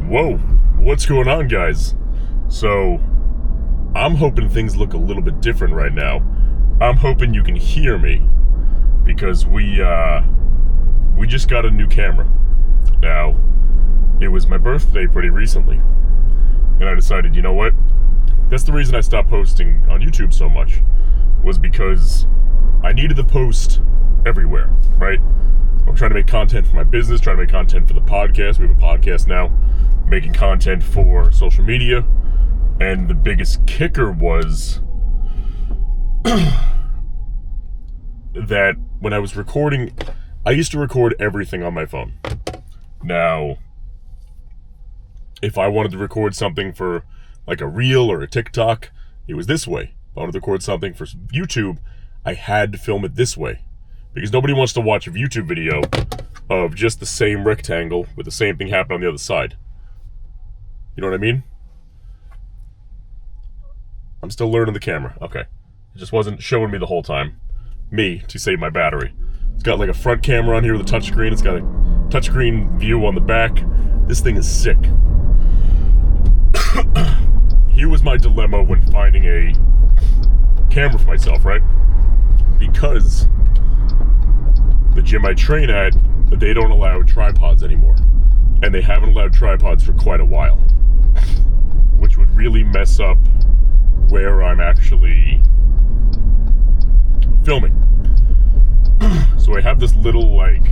Whoa, what's going on, guys? So, I'm hoping things look a little bit different right now. I'm hoping you can hear me, because we just got a new camera. Now, it was my birthday pretty recently, and I decided, you know what? That's the reason I stopped posting on YouTube so much, was because I needed to post everywhere, right? I'm trying to make content for my business, trying to make content for the podcast. We have a podcast now, making content for social media. And the biggest kicker was that when I was recording, I used to record everything on my phone. Now, if I wanted to record something for like a reel or a TikTok, it was this way. If I wanted to record something for YouTube, I had to film it this way. Because nobody wants to watch a YouTube video of just the same rectangle with the same thing happen on the other side. You know what I mean? I'm still learning the camera. Okay. It just wasn't showing me the whole time. Me, to save my battery. It's got like a front camera on here with a touchscreen. It's got a touchscreen view on the back. This thing is sick. Here was my dilemma when finding a camera for myself, right? Because the gym I train at, they don't allow tripods anymore. And they haven't allowed tripods for quite a while. Which would really mess up where I'm actually filming. So I have this little, like,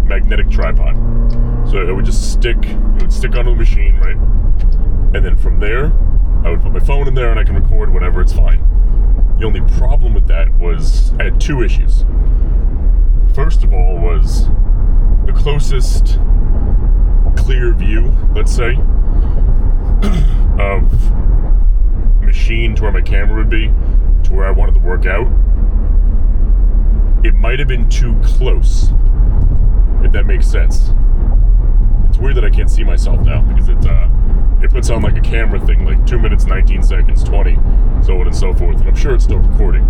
magnetic tripod. So it would just stick onto the machine, right? And then from there, I would put my phone in there and I can record whatever, it's fine. The only problem with that was I had two issues. First of all was the closest clear view, let's say, of machine to where my camera would be, to where I wanted to work out. It might have been too close, if that makes sense. It's weird that I can't see myself now, because it puts on like a camera thing, like 2 minutes, 19 seconds, 20, so on and so forth, and I'm sure it's still recording.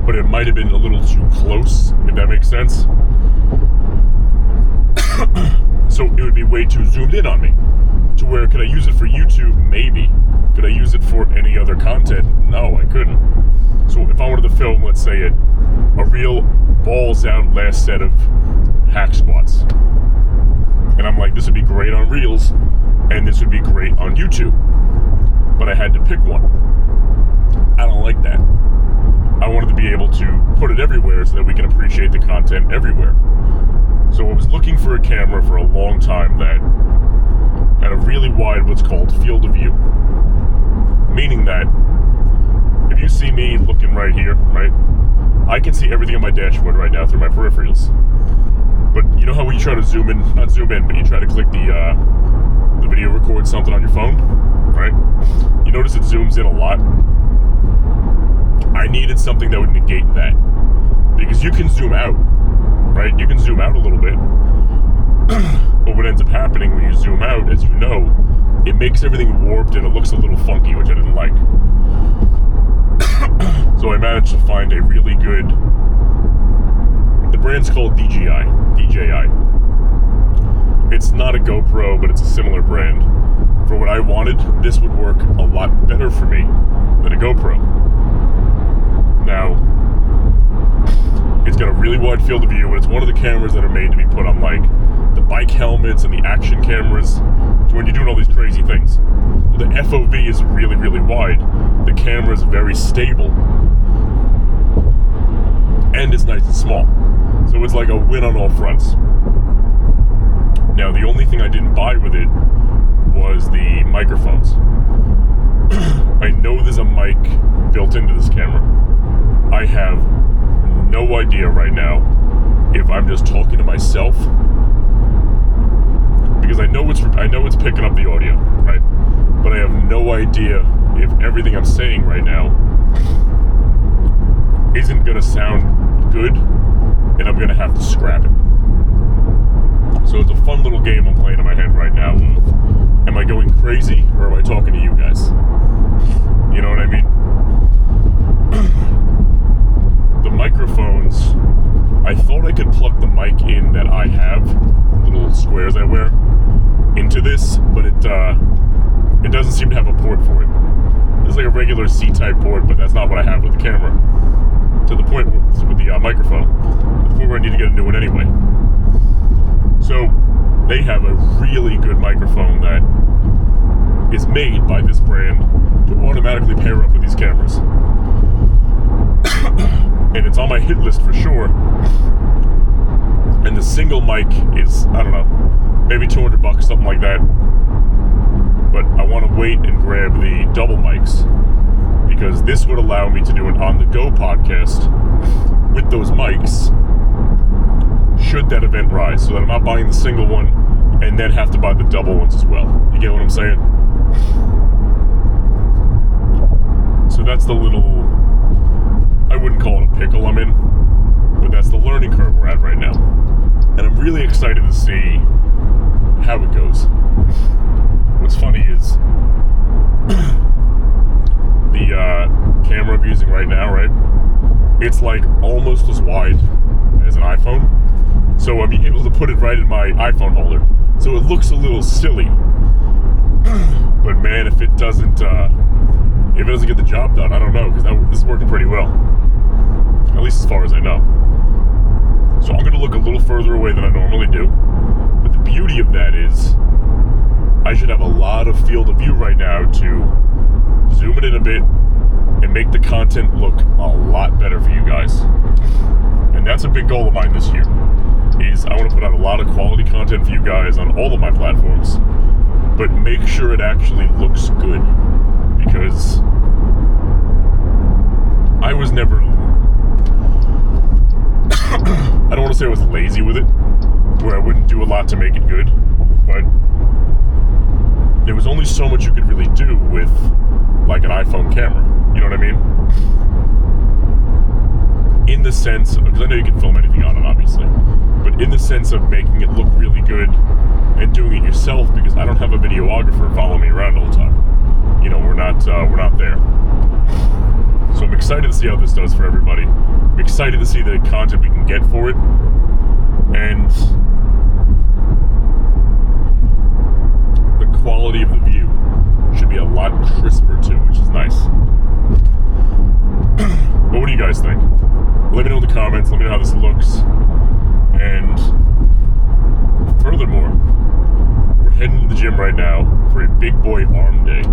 But it might have been a little too close, if that makes sense. So it would be way too zoomed in on me. To where, could I use it for YouTube? Maybe. Could I use it for any other content? No, I couldn't. So if I wanted to film, let's say, a real balls out last set of hack squats, and I'm like, this would be great on Reels, and this would be great on YouTube. But I had to pick one. I don't like that. I wanted to be able to put it everywhere so that we can appreciate the content everywhere. So I was looking for a camera for a long time that had a really wide, what's called, field of view. Meaning that if you see me looking right here, right, I can see everything on my dashboard right now through my peripherals. But you know how when you try to zoom in, not zoom in, but you try to click the video record something on your phone, right? You notice it zooms in a lot. I needed something that would negate that. Because you can zoom out, right? You can zoom out a little bit. But what ends up happening when you zoom out, as you know, it makes everything warped and it looks a little funky, which I didn't like. So I managed to find a really good, the brand's called DJI. It's not a GoPro, but it's a similar brand. For what I wanted, this would work a lot better for me than a GoPro. Now, it's got a really wide field of view, and it's one of the cameras that are made to be put on, like, the bike helmets and the action cameras, to when you're doing all these crazy things. The FOV is really, really wide. The camera is very stable. And it's nice and small. So it's like a win on all fronts. Now, the only thing I didn't buy with it was the microphones. I know there's a mic built into this camera. I have no idea right now if I'm just talking to myself, because I know it's picking up the audio, right? But I have no idea if everything I'm saying right now isn't gonna sound good, and I'm gonna have to scrap it. So it's a fun little game I'm playing in my head right now of, am I going crazy or am I talking to you guys? You know what I mean? The microphones, I thought I could plug the mic in that I have, the little squares I wear into this, but it doesn't seem to have a port for it. It's like a regular C-type port, but that's not what I have with the camera. To the point with the microphone, before I need to get a new one anyway. So they have a really good microphone that is made by this brand to automatically pair up with these cameras. And it's on my hit list for sure. And the single mic is, I don't know, maybe $200, something like that. But I want to wait and grab the double mics, because this would allow me to do an on-the-go podcast with those mics should that event rise, so that I'm not buying the single one and then have to buy the double ones as well. You get what I'm saying? So that's the little, I wouldn't call it a pickle I'm in, but that's the learning curve we're at right now. And I'm really excited to see how it goes. What's funny is the camera I'm using right now, right? It's like almost as wide as an iPhone. So I'm able to put it right in my iPhone holder. So it looks a little silly. But man, if it doesn't get the job done, I don't know, because this is working pretty well. At least as far as I know. So I'm going to look a little further away than I normally do. But the beauty of that is I should have a lot of field of view right now to zoom it in a bit and make the content look a lot better for you guys. And that's a big goal of mine this year, is I want to put out a lot of quality content for you guys on all of my platforms, but make sure it actually looks good, because I was never, I don't want to say I was lazy with it, where I wouldn't do a lot to make it good, but there was only so much you could really do with like an iPhone camera, you know what I mean? In the sense, because I know you can film anything on it obviously, but in the sense of making it look really good and doing it yourself, because I don't have a videographer following me around all the time. You know, we're not there. So I'm excited to see how this does for everybody. I'm excited to see the content we can get for it. And the quality of the view should be a lot crisper too, which is nice. But what do you guys think? Let me know in the comments, let me know how this looks. And furthermore, we're heading to the gym right now for a big boy arm day.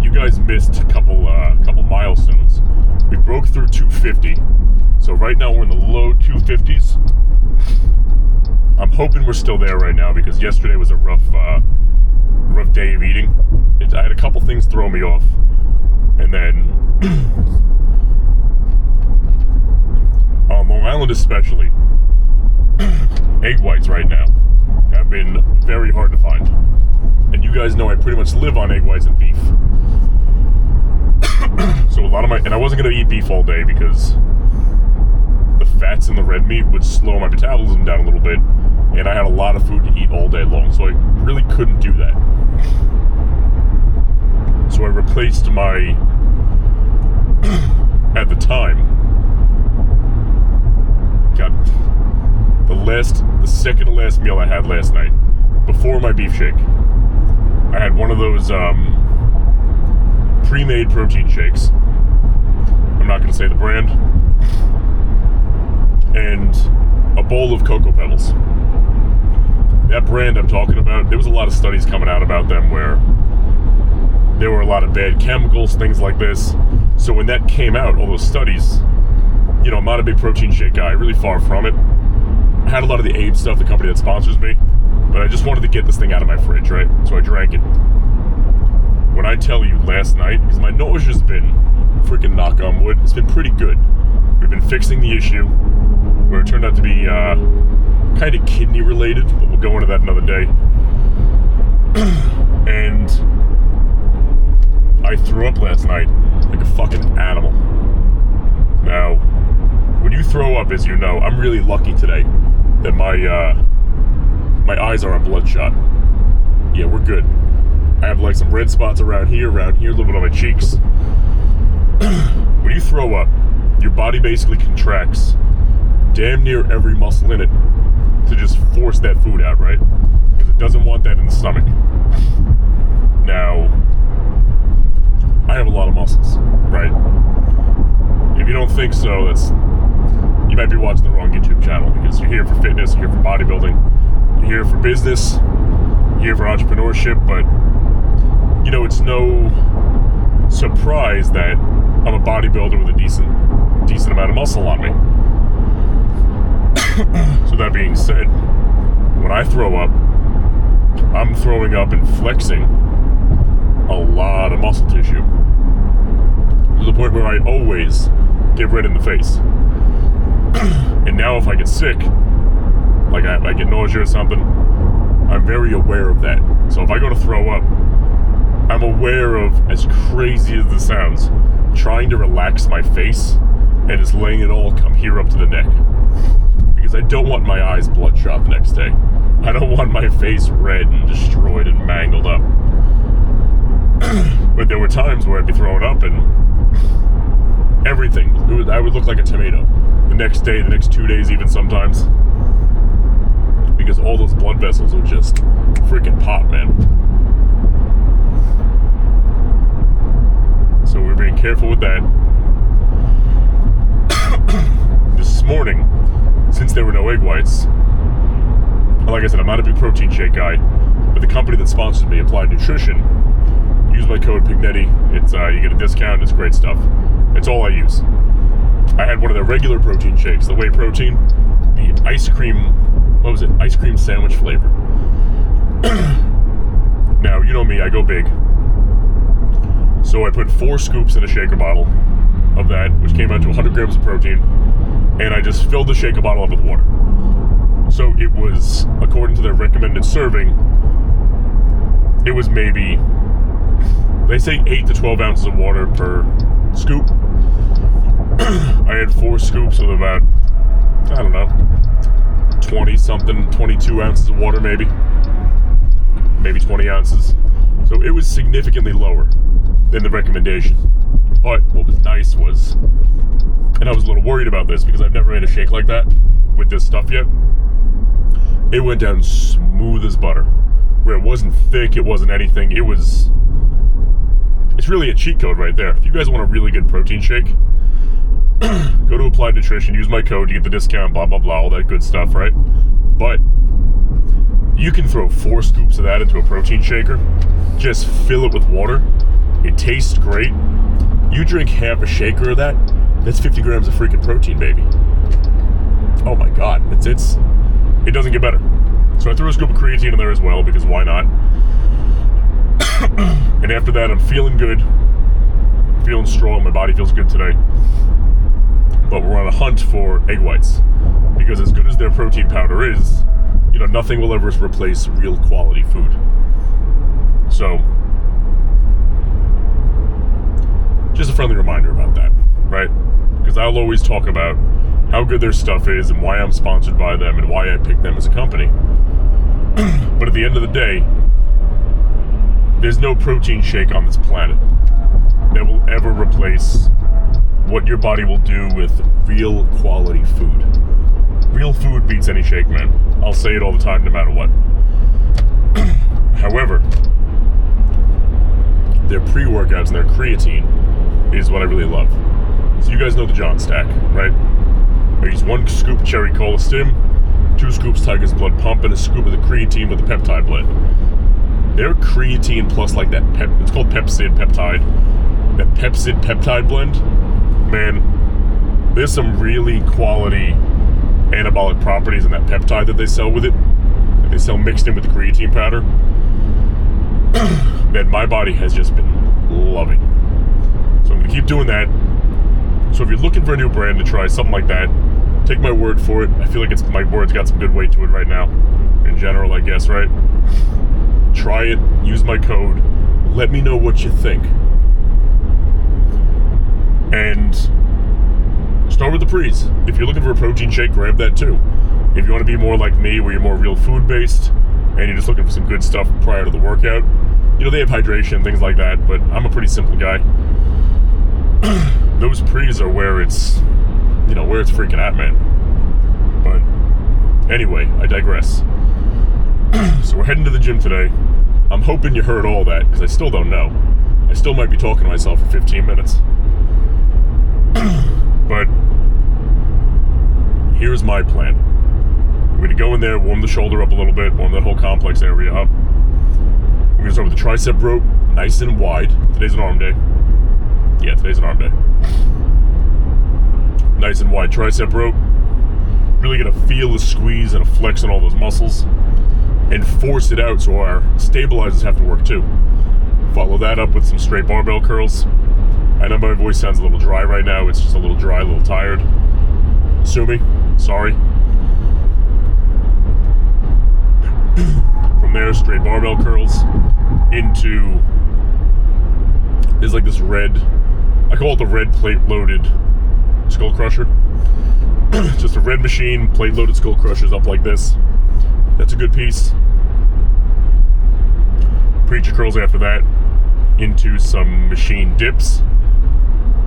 You guys missed a couple milestones. We broke through 250, so right now we're in the low 250s. I'm hoping we're still there right now, because yesterday was a rough day of eating. I had a couple things throw me off, and then on Long Island especially, egg whites right now have been very hard to find. And you guys know I pretty much live on egg whites and beef. So a lot of and I wasn't going to eat beef all day because the fats in the red meat would slow my metabolism down a little bit, and I had a lot of food to eat all day long, so I really couldn't do that. So I replaced my, at the time, the second to last meal I had last night, before my beef shake, I had one of those pre-made protein shakes. I'm not going to say the brand. And a bowl of Cocoa Pebbles. That brand I'm talking about, there was a lot of studies coming out about them where there were a lot of bad chemicals, things like this. So when that came out, all those studies, you know, I'm not a big protein shake guy, really far from it. I had a lot of the Abe stuff, the company that sponsors me, but I just wanted to get this thing out of my fridge, right? So I drank it. When I tell you last night, because my nausea's been, freaking knock on wood, it's been pretty good. We've been fixing the issue, where it turned out to be kind of kidney related, but we'll go into that another day. And I threw up last night like a fucking animal. Now, when you throw up, as you know, I'm really lucky today that my eyes aren't bloodshot. Yeah, we're good. I have like some red spots around here, a little bit on my cheeks. When you throw up, your body basically contracts damn near every muscle in it to just force that food out, right? doesn't want that in the stomach. Now, I have a lot of muscles, right? If you don't think so, you might be watching the wrong YouTube channel, because you're here for fitness, you're here for bodybuilding, you're here for business, you're here for entrepreneurship, but it's no surprise that I'm a bodybuilder with a decent amount of muscle on me. So that being said, when I throw up, I'm throwing up and flexing a lot of muscle tissue, to the point where I always get red in the face. And now if I get sick, like I get nausea or something, I'm very aware of that. So if I go to throw up, I'm aware of, as crazy as this sounds, trying to relax my face and just letting it all come here up to the neck. Because I don't want my eyes bloodshot the next day. I don't want my face red and destroyed and mangled up. But there were times where I'd be throwing up and everything, I would look like a tomato. The next day, the next 2 days even sometimes. Because all those blood vessels would just freaking pop, man. So we're being careful with that. This morning, since there were no egg whites, like I said, I'm not a big protein shake guy, but the company that sponsors me, Applied Nutrition, use my code Pignetti. It's you get a discount. It's great stuff. It's all I use. I had one of their regular protein shakes, the whey protein, the ice cream sandwich flavor. Now, you know me, I go big. So I put 4 scoops in a shaker bottle of that, which came out to 100 grams of protein, and I just filled the shaker bottle up with water. So it was, according to their recommended serving, it was maybe, they say 8 to 12 ounces of water per scoop. I had 4 scoops of about, 22 ounces of water maybe 20 ounces. So it was significantly lower than the recommendation. But what was nice was, and I was a little worried about this because I've never made a shake like that with this stuff yet, it went down smooth as butter. Where it wasn't thick, it wasn't anything, it's really a cheat code right there. If you guys want a really good protein shake, go to Applied Nutrition, use my code, you get the discount, blah, blah, blah, all that good stuff, right? But you can throw 4 scoops of that into a protein shaker, just fill it with water, it tastes great. You drink half a shaker of that, that's 50 grams of freaking protein, baby. Oh my God, it doesn't get better. So I threw a scoop of creatine in there as well, because why not? And after that, I'm feeling good, feeling strong, my body feels good today. But we're on a hunt for egg whites, because as good as their protein powder is, nothing will ever replace real quality food. So, just a friendly reminder about that, right? Because I'll always talk about how good their stuff is and why I'm sponsored by them and why I picked them as a company. But at the end of the day, there's no protein shake on this planet that will ever replace what your body will do with real quality food. Real food beats any shake, man. I'll say it all the time, no matter what. However, their pre-workouts and their creatine is what I really love. So you guys know the John stack, right? I use 1 scoop cherry cola stim, 2 scoops Tiger's Blood Pump, and a scoop of the creatine with the peptide blend. Their creatine plus like that it's called Pepsid peptide. That Pepsid peptide blend, man, there's some really quality anabolic properties in that peptide that they sell with it. That they sell mixed in with the creatine powder. That my body has just been loving. So I'm gonna keep doing that. So if you're looking for a new brand to try, something like that, take my word for it. I feel like my word's got some good weight to it right now. In general, I guess, right? Try it, use my code, let me know what you think. And start with the pre's. If you're looking for a protein shake, grab that too. If you want to be more like me, where you're more real food based, and you're just looking for some good stuff prior to the workout, they have hydration, things like that, but I'm a pretty simple guy. Those pre's are where it's freaking at, man. But anyway, I digress. So we're heading to the gym today. I'm hoping you heard all that, because I still don't know. I still might be talking to myself for 15 minutes. But here's my plan. We're going to go in there, warm the shoulder up a little bit, warm that whole complex area up. We're going to start with the tricep rope, nice and wide. Today's an arm day. Yeah, today's an arm day. Nice and wide tricep rope. Really going to feel the squeeze and a flex on all those muscles. And force it out so our stabilizers have to work too. Follow that up with some straight barbell curls. I know my voice sounds a little dry right now. It's just a little dry, a little tired. Sue me. Sorry. From there, straight barbell curls into... There's like this red... I call it the red plate-loaded skull crusher. Just a red machine, plate-loaded skull crushers up like this. That's a good piece. Preacher curls after that into some machine dips.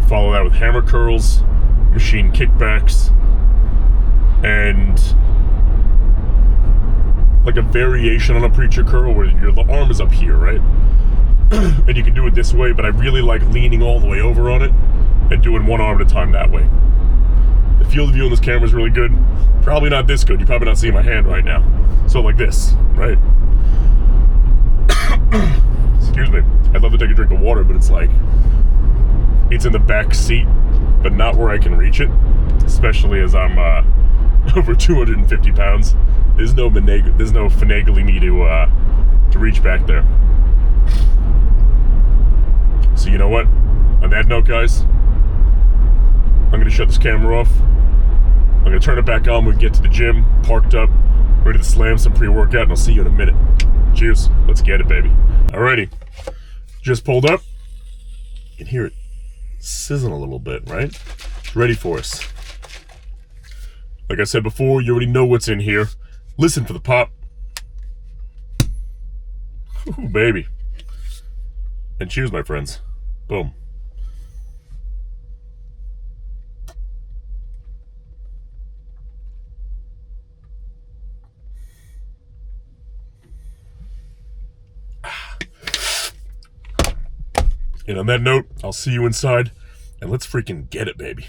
Follow that with hammer curls, machine kickbacks, and like a variation on a preacher curl where the arm is up here, right? And you can do it this way, but I really like leaning all the way over on it and doing one arm at a time that way. The field of view on this camera is really good. Probably not this good. You're probably not seeing my hand right now. So like this, right? Excuse me. I'd love to take a drink of water, but it's like, it's in the back seat, but not where I can reach it. Especially as I'm over 250 pounds. There's no finagling me to reach back there. So you know what? On that note, guys, I'm going to shut this camera off. I'm going to turn it back on when we get to the gym, parked up, ready to slam some pre-workout, and I'll see you in a minute. Cheers. Let's get it, baby. Alrighty. Just pulled up. You can hear it sizzling a little bit, right? It's ready for us. Like I said before, you already know what's in here. Listen for the pop. Ooh, baby. And cheers, my friends. Boom. And on that note, I'll see you inside, and let's freaking get it, baby.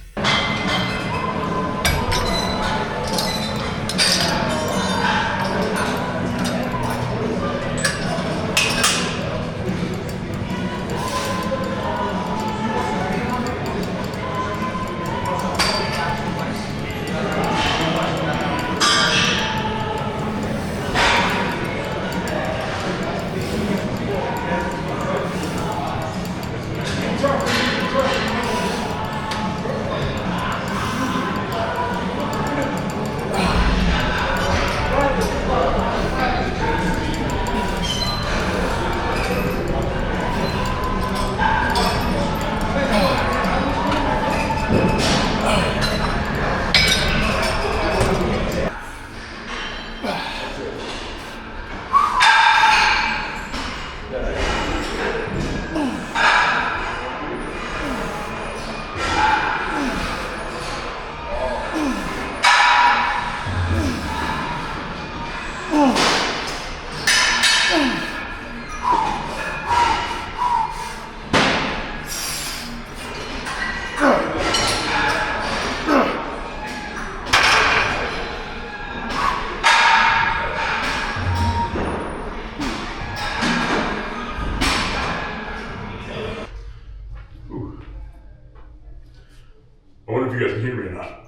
I wonder if you guys can hear me or not.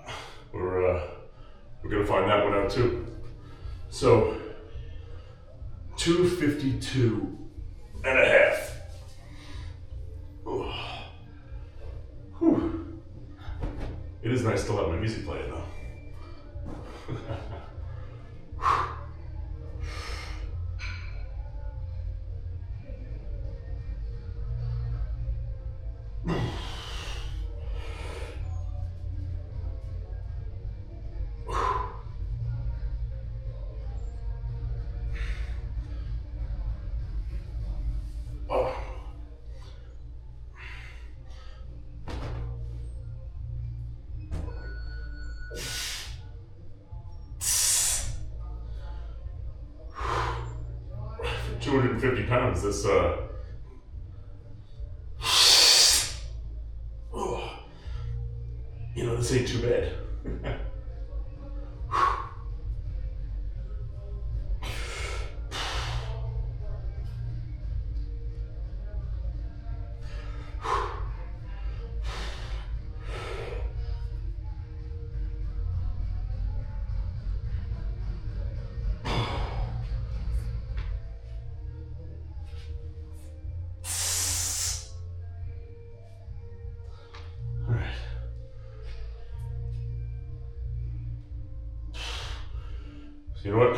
We're gonna find that one out too. So, 252 and a half. Whew. It is nice to let my music play though. 250 pounds. That's you know, this ain't too bad. You know what?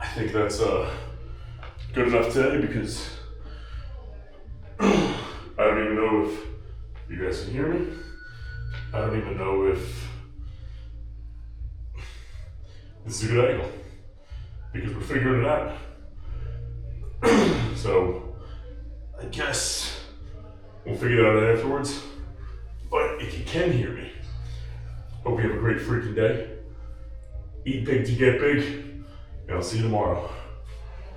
I think that's good enough today because I don't even know if you guys can hear me. I don't even know if this is a good angle because we're figuring it out. So I guess we'll figure it out afterwards. But if you can hear me, hope you have a great freaking day. Eat big to get big, and I'll see you tomorrow.